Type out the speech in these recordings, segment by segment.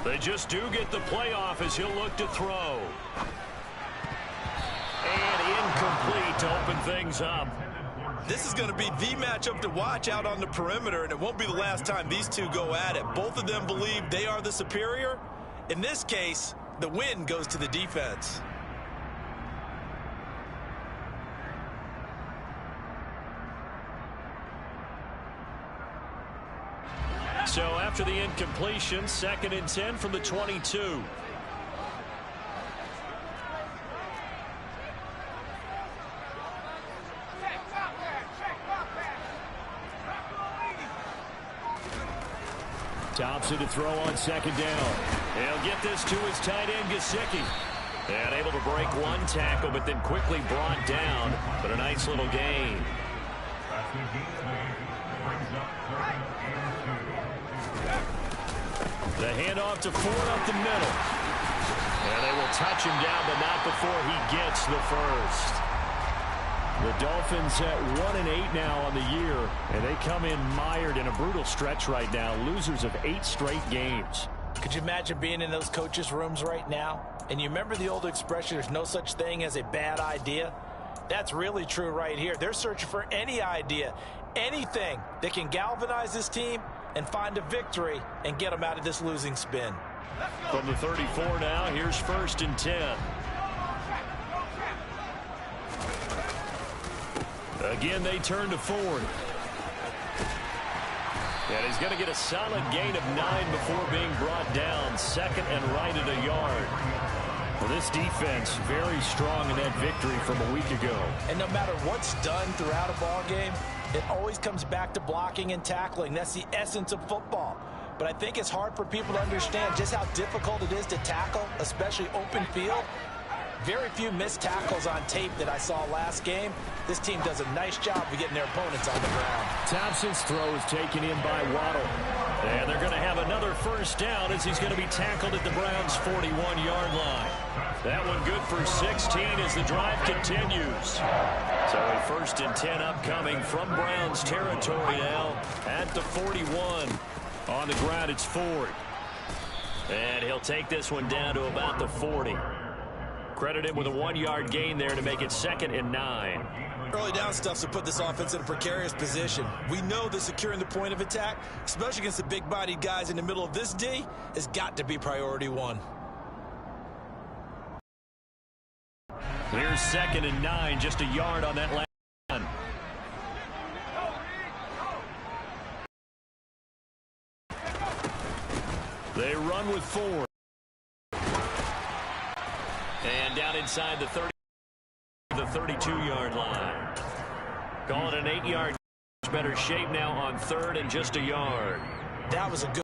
They just do get the playoff as he'll look to throw. And incomplete to open things up. This is going to be the matchup to watch out on the perimeter, and it won't be the last time these two go at it. Both of them believe they are the superior. In this case, the win goes to the defense. So after the incompletion, 2nd and 10 from the 22. Thompson to throw on 2nd down. He'll get this to his tight end, Gesicki. And able to break one tackle, but then quickly brought down. But a nice little gain. The handoff to Ford up the middle. And they will touch him down, but not before he gets the first. The Dolphins at 1-8 now on the year, and they come in mired in a brutal stretch right now, losers of 8 straight games. Could you imagine being in those coaches' rooms right now? And you remember the old expression, there's no such thing as a bad idea? That's really true right here. They're searching for any idea, anything that can galvanize this team and find a victory and get them out of this losing spin. From the 34 now, here's 1st and 10. Again, they turn to Ford. And he's going to get a solid gain of 9 before being brought down. 2nd and right at a yard. Well, this defense very strong in that victory from a week ago. And no matter what's done throughout a ball game, it always comes back to blocking and tackling. That's the essence of football. But I think it's hard for people to understand just how difficult it is to tackle, especially open field. Very few missed tackles on tape that I saw last game. This team does a nice job of getting their opponents on the ground. Thompson's throw is taken in by Waddle. And they're going to have another 1st down as he's going to be tackled at the Browns' 41-yard line. That one good for 16 as the drive continues. So a 1st and 10 upcoming from Browns territory now at the 41. On the ground, it's Ford. And he'll take this one down to about the 40. Credit him with a 1-yard gain there to make it 2nd and 9. Early down stuff to put this offense in a precarious position. We know that securing the point of attack, especially against the big-bodied guys in the middle of this D, has got to be priority 1. Here's 2nd and 9, just a yard on that last one. They run with Ford. And down inside the 32-yard line. Calling an 8-yard. Better shape now on 3rd and just a yard. That was a good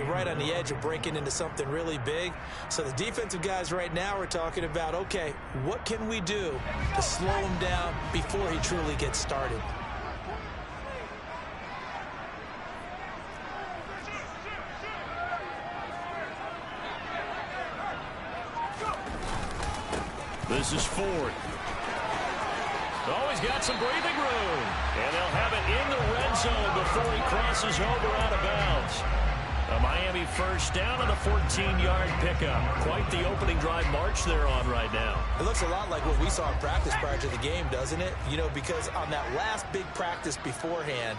right on the edge of breaking into something really big. So the defensive guys right now are talking about, okay, what can we do to slow him down before he truly gets started? This is Ford. Always got some breathing room. And they'll have it in the red zone before he crosses over out of bounds. A Miami 1st down on a 14-yard pickup. Quite the opening drive march they're on right now. It looks a lot like what we saw in practice prior to the game, doesn't it? You know, because on that last big practice beforehand,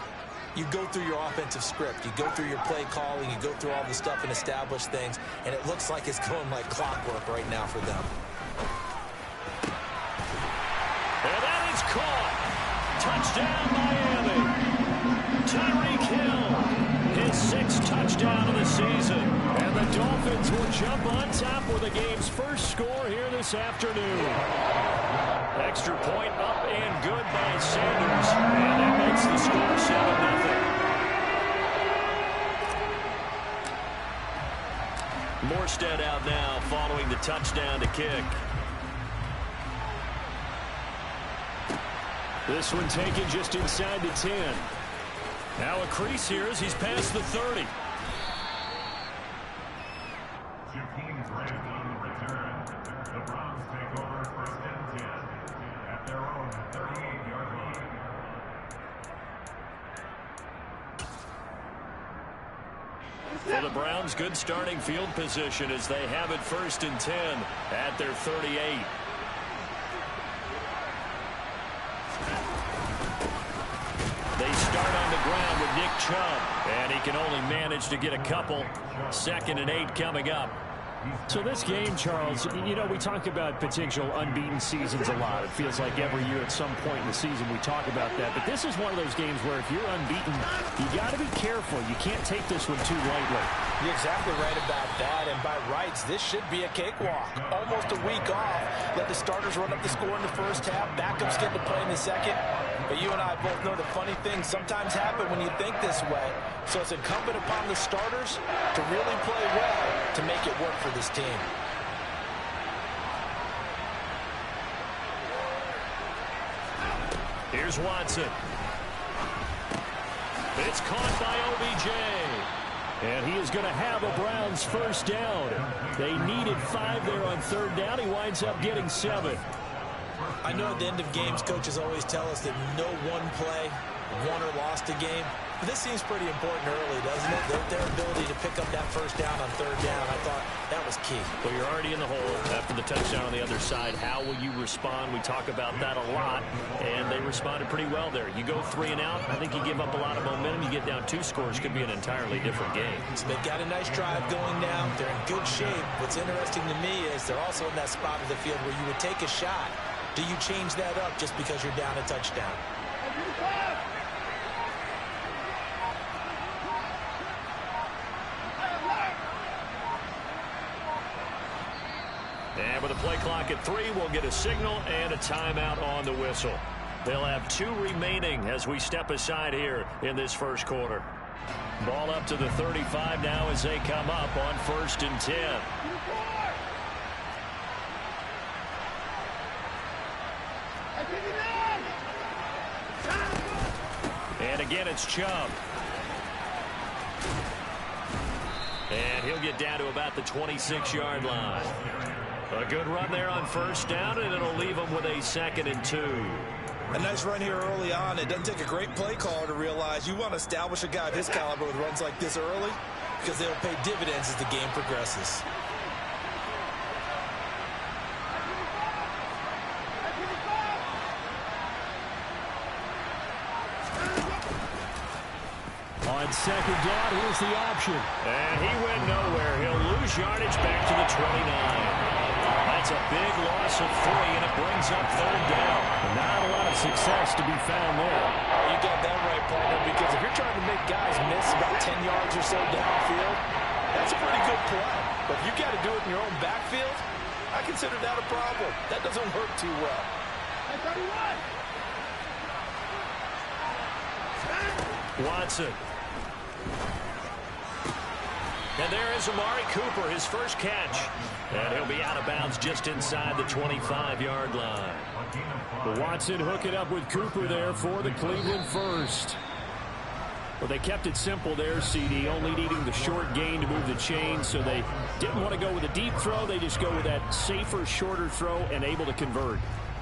you go through your offensive script. You go through your play calling. You go through all the stuff and establish things. And it looks like it's going like clockwork right now for them. And that is caught. Touchdown, Miami. Tyreek Hill, his 6th touchdown of the season. And the Dolphins will jump on top with the game's first score here this afternoon. Extra point up and good by Sanders. And that makes the score 7-0. Morstead out now following the touchdown to kick. This one taken just inside the 10. Now a crease here as he's past the 30. Two teams ready on the return. The Browns take over 1st and 10 at their own 38-yard line. For the Browns, good starting field position as they have it 1st and 10 at their 38. They start on the ground with Nick Chubb, and he can only manage to get a couple. 2nd and 8 coming up. So this game, Charles, you know, we talk about potential unbeaten seasons a lot. It feels like every year at some point in the season we talk about that. But this is one of those games where if you're unbeaten, you got to be careful. You can't take this one too lightly. You're exactly right about that. And by rights, this should be a cakewalk. Almost a week off. Let the starters run up the score in the first half. Backups get to play in the second. But you and I both know the funny things sometimes happen when you think this way. So it's incumbent upon the starters to really play well to make it work for this team. Here's Watson. It's caught by OBJ. And he is going to have a Browns 1st down. They needed 5 there on 3rd down. He winds up getting 7. I know at the end of games, coaches always tell us that no one play won or lost a game. But this seems pretty important early, doesn't it? Their ability to pick up that 1st down on 3rd down, I thought that was key. Well, you're already in the hole after the touchdown on the other side. How will you respond? We talk about that a lot, and they responded pretty well there. You go 3 and out, I think you give up a lot of momentum. You get down 2 scores, could be an entirely different game. So they've got a nice drive going now. They're in good shape. What's interesting to me is they're also in that spot of the field where you would take a shot. Do you change that up just because you're down a touchdown? And with a play clock at 3, we'll get a signal and a timeout on the whistle. They'll have 2 remaining as we step aside here in this 1st quarter. Ball up to the 35 now as they come up on 1st and 10. And again, it's Chubb. And he'll get down to about the 26-yard line. A good run there on 1st down, and it'll leave them with a 2nd and 2. A nice run here early on. It doesn't take a great play caller to realize you want to establish a guy of his caliber with runs like this early because they'll pay dividends as the game progresses. On 2nd down, here's the option. And he went nowhere. He'll lose yardage back to the 29. That's a big loss of 3, and it brings up 3rd down. Not a lot of success to be found there. You got that right, partner, because if you're trying to make guys miss about 10 yards or so downfield, that's a pretty good play. But if you got to do it in your own backfield, I consider that a problem. That doesn't work too well. Watson. And there is Amari Cooper, his 1st catch. And he'll be out of bounds just inside the 25-yard line. Watson hooking up with Cooper there for the Cleveland 1st. Well, they kept it simple there, CD, only needing the short gain to move the chain, so they didn't want to go with a deep throw. They just go with that safer, shorter throw and able to convert.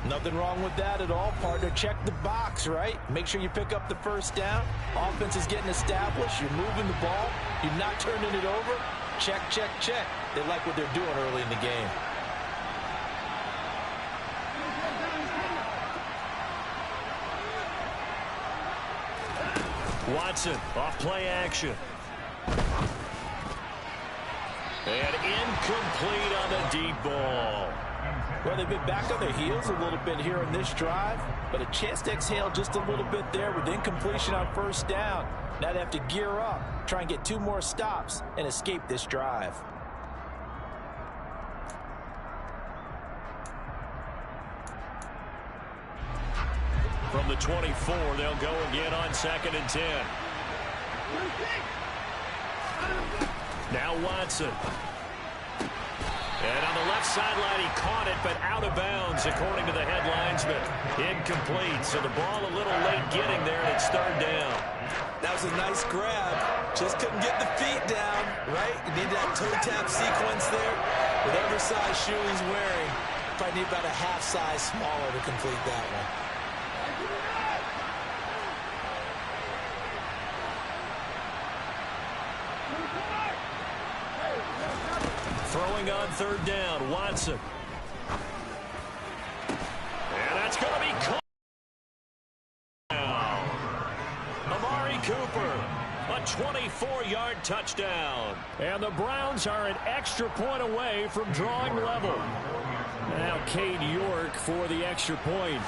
Nothing wrong with that at all, partner. Check the box, right? Make sure you pick up the 1st down. Offense is getting established. You're moving the ball. You're not turning it over. Check, check, check. They like what they're doing early in the game. Watson off play action. And incomplete on the deep ball. Well, they've been back on their heels a little bit here in this drive, but a chance to exhale just a little bit there with incompletion on 1st down. Now they have to gear up, try and get 2 more stops, and escape this drive. From the 24, they'll go again on 2nd and 10. Now Watson. And on the left sideline, he caught it, but out of bounds, according to the head linesman. Incomplete, so the ball a little late getting there, and it's 3rd down. That was a nice grab. Just couldn't get the feet down, right? You need that toe tap sequence there. Whatever size shoe he's wearing, probably need about a half size smaller to complete that one. Throwing on third down, Watson. And that's going to be caught. Amari Cooper, a 24-yard touchdown. And the Browns are an extra point away from drawing level. Now Cade York for the extra point.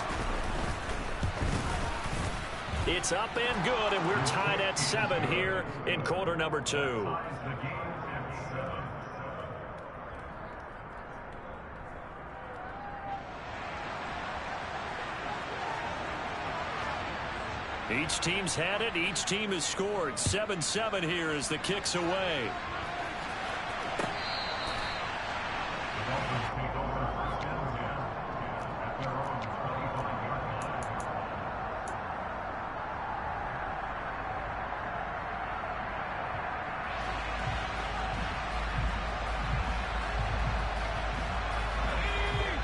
It's up and good, and we're tied at 7 here in quarter number 2. Each team's had it. Each team has scored. 7-7 here as the kick's away.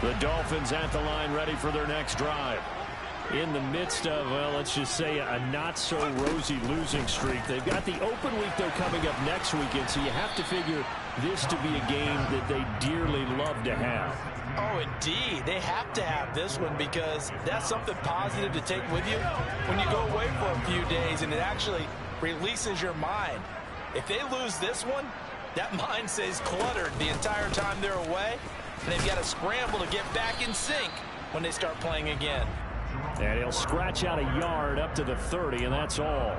The Dolphins at the line ready for their next drive. In the midst of, well, let's just say a not-so-rosy losing streak. They've got the open week, though, coming up next weekend, so you have to figure this to be a game that they dearly love to have. Oh, indeed. They have to have this one because that's something positive to take with you when you go away for a few days, and it actually releases your mind. If they lose this one, that mind stays cluttered the entire time they're away, and they've got to scramble to get back in sync when they start playing again. And he'll scratch out a yard up to the 30, and that's all.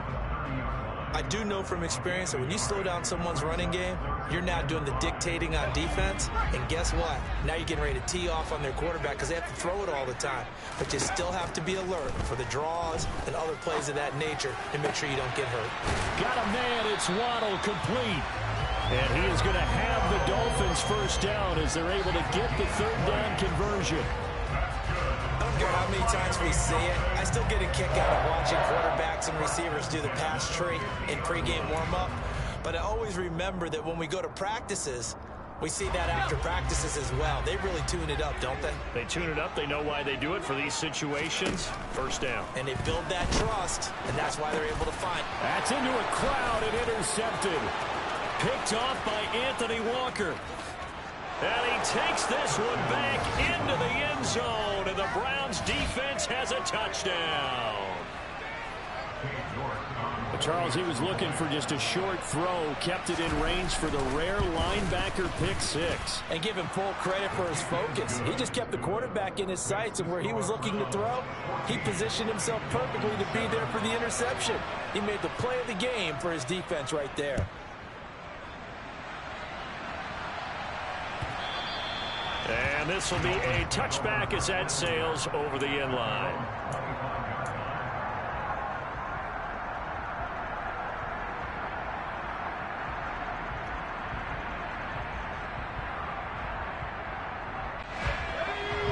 I do know from experience that when you slow down someone's running game, you're now doing the dictating on defense. And guess what? Now you're getting ready to tee off on their quarterback because they have to throw it all the time. But you still have to be alert for the draws and other plays of that nature to make sure you don't get hurt. Got a man. It's Waddle, complete. And he is going to have the Dolphins first down as they're able to get the third down conversion. I don't care how many times we see it. I still get a kick out of watching quarterbacks and receivers do the pass tree in pregame warm-up. But I always remember that when we go to practices, we see that after practices as well. They really tune it up, don't they? They tune it up. They know why they do it for these situations. First down. And they build that trust, and that's why they're able to find. That's into a crowd and intercepted. Picked off by Anthony Walker. And he takes this one back into the end zone, and the Browns defense has a touchdown. Charles, he was looking for just a short throw, kept it in range for the rare linebacker pick six. And give him full credit for his focus. He just kept the quarterback in his sights, and where he was looking to throw, he positioned himself perfectly to be there for the interception. He made the play of the game for his defense right there. And this will be a touchback as that sails over the end line.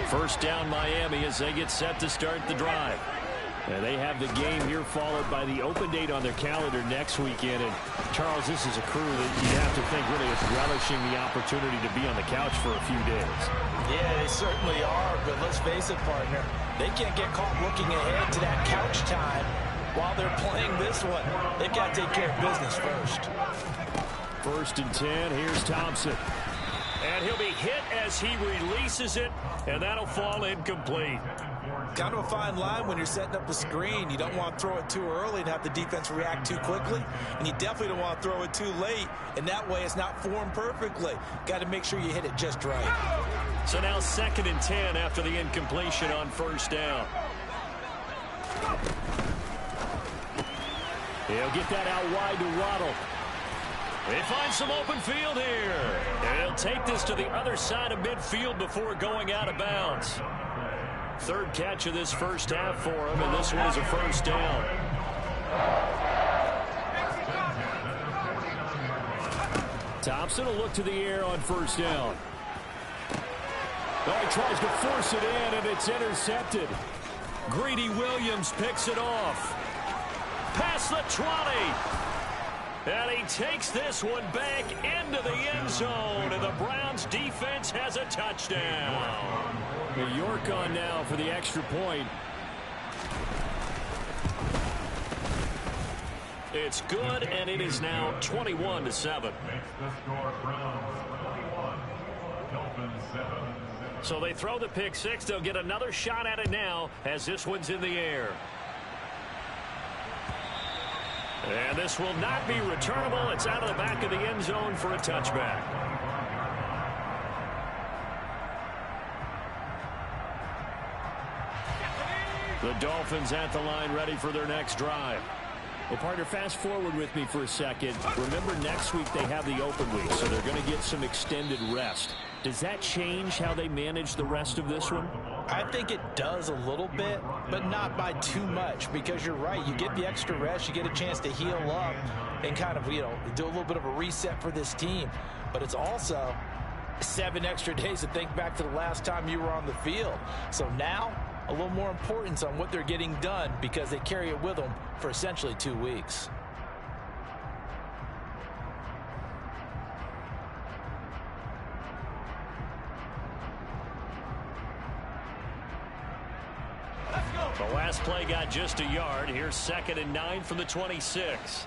First down Miami as they get set to start the drive. And they have the game here followed by the open date on their calendar next weekend. And, Charles, this is a crew that you have to think really is relishing the opportunity to be on the couch for a few days. Yeah, they certainly are. But let's face it, partner, they can't get caught looking ahead to that couch time while they're playing this one. They've got to take care of business first. First and 10. Here's Thompson. And he'll be hit as he releases it, and that'll fall incomplete. Kind of a fine line when you're setting up a screen. You don't want to throw it too early and have the defense react too quickly. And you definitely don't want to throw it too late. And that way it's not formed perfectly. Got to make sure you hit it just right. So now 2nd and 10 after the incompletion on first down. He'll get that out wide to Waddle. They find some open field here. And he'll take this to the other side of midfield before going out of bounds. Third catch of this first half for him, and this one is a first down. Thompson will look to the air on first down. Oh, he tries to force it in, and it's intercepted. Greedy Williams picks it off. Past the 20. And he takes this one back into the end zone, and the Browns defense has a touchdown. New York on now for the extra point. It's good, and it is now 21-7. Makes the score Browns 21. So they throw the pick six. They'll get another shot at it now as this one's in the air. And this will not be returnable. It's out of the back of the end zone for a touchback. The Dolphins at the line ready for their next drive. Well, partner, fast forward with me for a second. Remember, next week they have the open week, so they're going to get some extended rest. Does that change how they manage the rest of this one? I think it does a little bit, but not by too much, because you're right. You get the extra rest. You get a chance to heal up and kind of, do a little bit of a reset for this team. But it's also 7 extra days to think back to the last time you were on the field. So now, a little more importance on what they're getting done because they carry it with them for essentially 2 weeks. The last play got just a yard. Here's 2nd and 9 from the 26.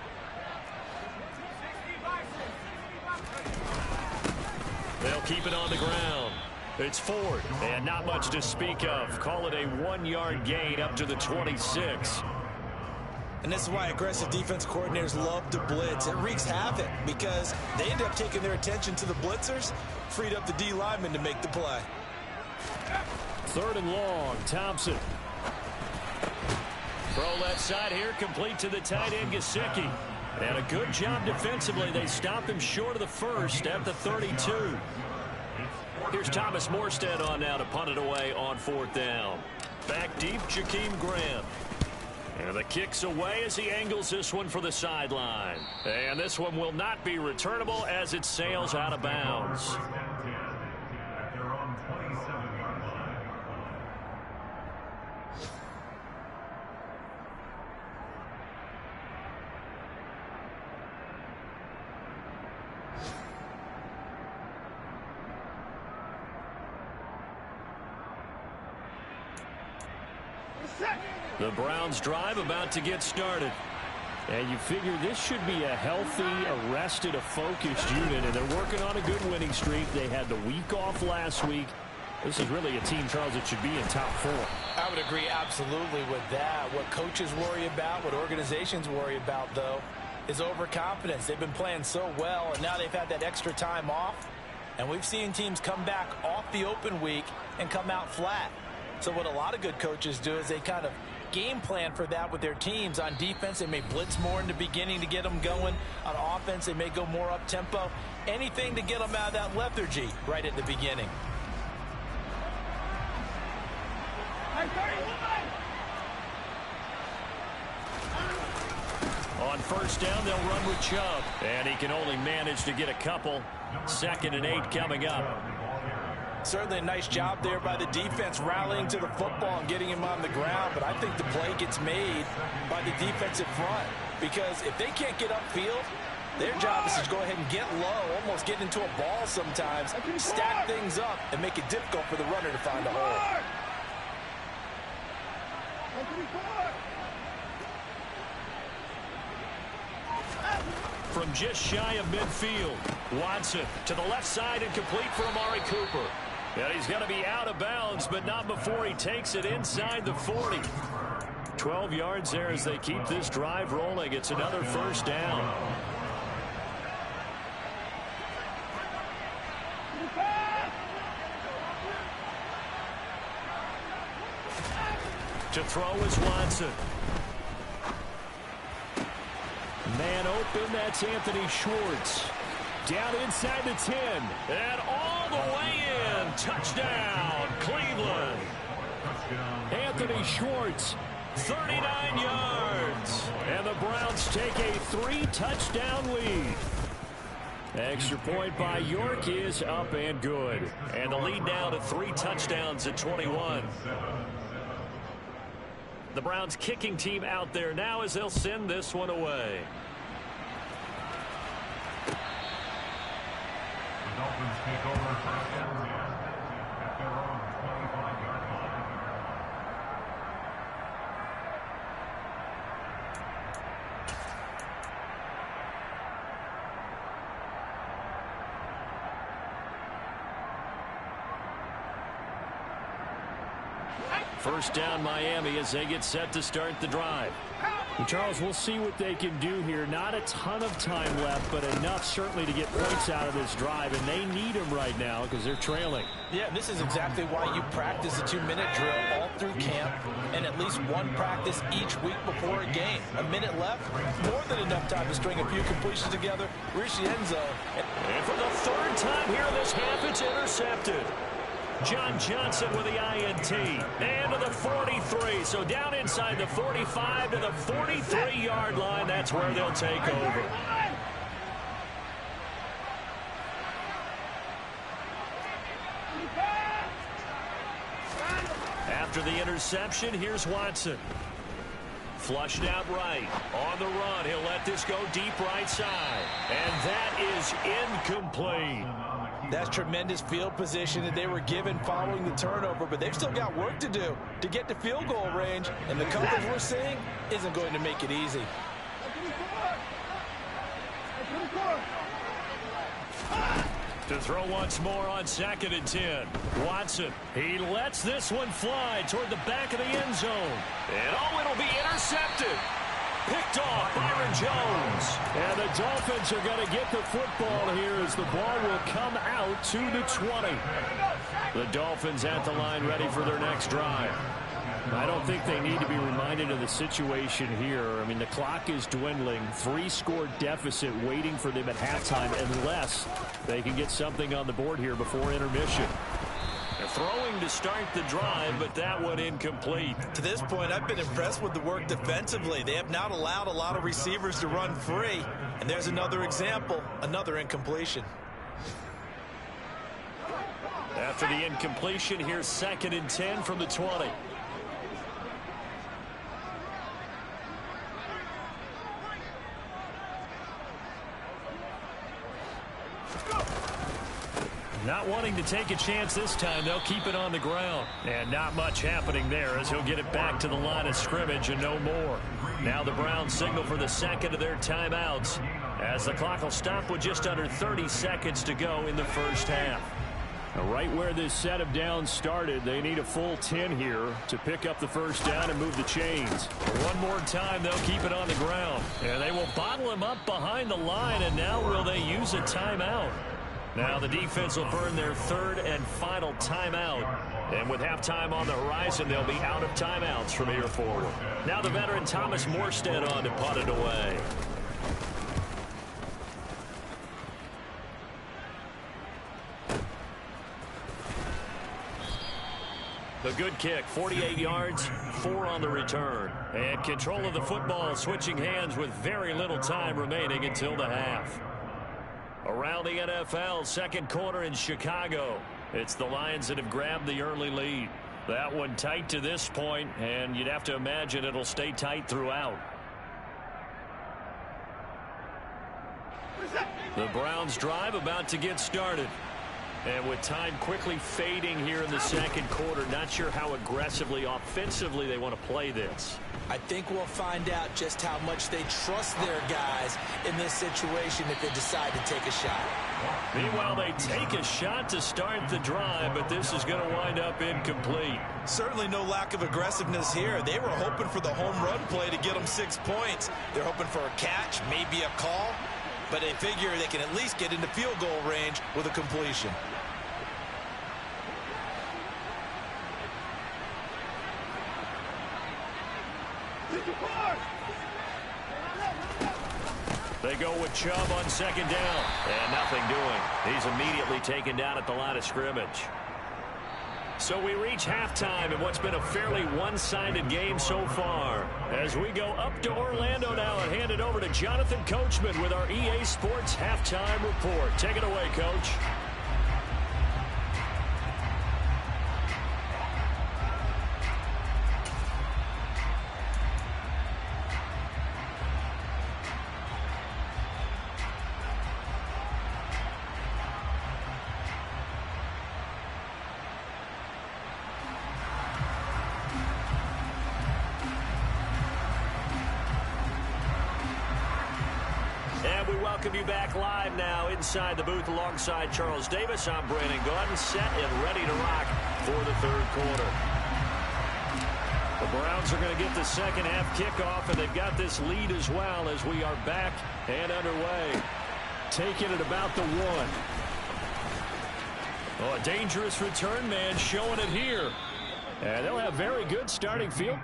They'll keep it on the ground. It's Ford, and not much to speak of. Call it a 1-yard gain up to the 26. And this is why aggressive defense coordinators love to blitz. It wreaks havoc because they end up taking their attention to the blitzers, freed up the D lineman to make the play. 3rd and long, Thompson. Throw left side here, complete to the tight end, Gesicki. And a good job defensively. They stopped him short of the first at the 32. Here's Thomas Morstead on now to punt it away on 4th down. Back deep, Jakeem Grant. And the kick's away as he angles this one for the sideline. And this one will not be returnable as it sails out of bounds. The Browns drive about to get started. And you figure this should be a healthy, arrested, a focused unit, and they're working on a good winning streak. They had the week off last week. This is really a team, Charles, that should be in top 4. I would agree absolutely with that. What coaches worry about, what organizations worry about, though, is overconfidence. They've been playing so well, and now they've had that extra time off. And we've seen teams come back off the open week and come out flat. So what a lot of good coaches do is they kind of game plan for that with their teams. On defense, they may blitz more in the beginning to get them going. On offense, they may go more up-tempo. Anything to get them out of that lethargy right at the beginning. On 1st down, they'll run with Chubb. And he can only manage to get a couple. 2nd and 8 coming up. Certainly a nice job there by the defense rallying to the football and getting him on the ground, but I think the play gets made by the defensive front because if they can't get upfield, their job is to go ahead and get low, almost get into a ball sometimes, stack things up, and make it difficult for the runner to find a hole. From just shy of midfield, Watson to the left side and complete for Amari Cooper. And he's going to be out of bounds, but not before he takes it inside the 40. 12 yards there as they keep this drive rolling. It's another 1st down. To throw is Watson. Man open, that's Anthony Schwartz. Down inside the 10. And all the way in. Touchdown, Cleveland. Anthony Schwartz, 39 yards. And the Browns take a 3-touchdown lead. Extra point by York is up and good. And the lead now to 3 touchdowns at 21. The Browns kicking team out there now as they'll send this one away. The Dolphins take over 1st and 10 at their own 25-yard line. First down Miami as they get set to start the drive. Charles, we'll see what they can do here. Not a ton of time left, but enough certainly to get points out of this drive, and they need them right now because they're trailing. Yeah, this is exactly why you practice a 2-minute drill all through camp and at least one practice each week before a game. A minute left, more than enough time to string a few completions together, reach the end zone. And for the third time here this half, it's intercepted. John Johnson with the INT. And to the 43. So down inside the 45 to the 43-yard line. That's where they'll take over. After the interception, here's Watson. Flushed out right. On the run, he'll let this go deep right side. And that is incomplete. That's tremendous field position that they were given following the turnover, but they've still got work to do to get to field goal range, and the coverage we're seeing isn't going to make it easy. To throw once more on 2nd and 10. Watson, he lets this one fly toward the back of the end zone. And it'll be intercepted. Picked off Byron Jones. And the Dolphins are going to get the football here as the ball will come out to the 20. The Dolphins at the line ready for their next drive. I don't think they need to be reminded of the situation here. I mean, the clock is dwindling. 3-score deficit waiting for them at halftime unless they can get something on the board here before intermission. They're throwing to start the drive, but that one incomplete. To this point, I've been impressed with the work defensively. They have not allowed a lot of receivers to run free. And there's another example, another incompletion. After the incompletion, here's 2nd and 10 from the 20. Not wanting to take a chance this time, they'll keep it on the ground. And not much happening there as he'll get it back to the line of scrimmage and no more. Now the Browns signal for the second of their timeouts as the clock will stop with just under 30 seconds to go in the first half. Right where this set of downs started, they need a full 10 here to pick up the first down and move the chains. One more time, they'll keep it on the ground. And they will bottle him up behind the line, and now will they use a timeout? Now the defense will burn their third and final timeout. And with halftime on the horizon, they'll be out of timeouts from here forward. Now the veteran Thomas Morstead on to punt it away. The good kick, 48 yards, 4 on the return. And control of the football switching hands with very little time remaining until the half. Around the NFL, second quarter in Chicago. It's the Lions that have grabbed the early lead. That one tight to this point, and you'd have to imagine it'll stay tight throughout. The Browns drive about to get started. And with time quickly fading here in the second quarter, not sure how aggressively, offensively they want to play this. I think we'll find out just how much they trust their guys in this situation if they decide to take a shot. Meanwhile, they take a shot to start the drive, but this is going to wind up incomplete. Certainly no lack of aggressiveness here. They were hoping for the home run play to get them 6 points. They're hoping for a catch, maybe a call, but they figure they can at least get into field goal range with a completion. They go with Chubb on second down. And nothing doing. He's immediately taken down at the line of scrimmage. So we reach halftime in what's been a fairly one-sided game so far. As we go up to Orlando now and hand it over to Jonathan Coachman with our EA Sports Halftime Report. Take it away, Coach. Welcome you back live now inside the booth alongside Charles Davis. I'm Brandon Gordon, set and ready to rock for the third quarter. Browns are going to get the second half kickoff, and they've got this lead as well as we are back and underway. Taking it about the 1. Oh, a dangerous return man showing it here. And they'll have very good starting field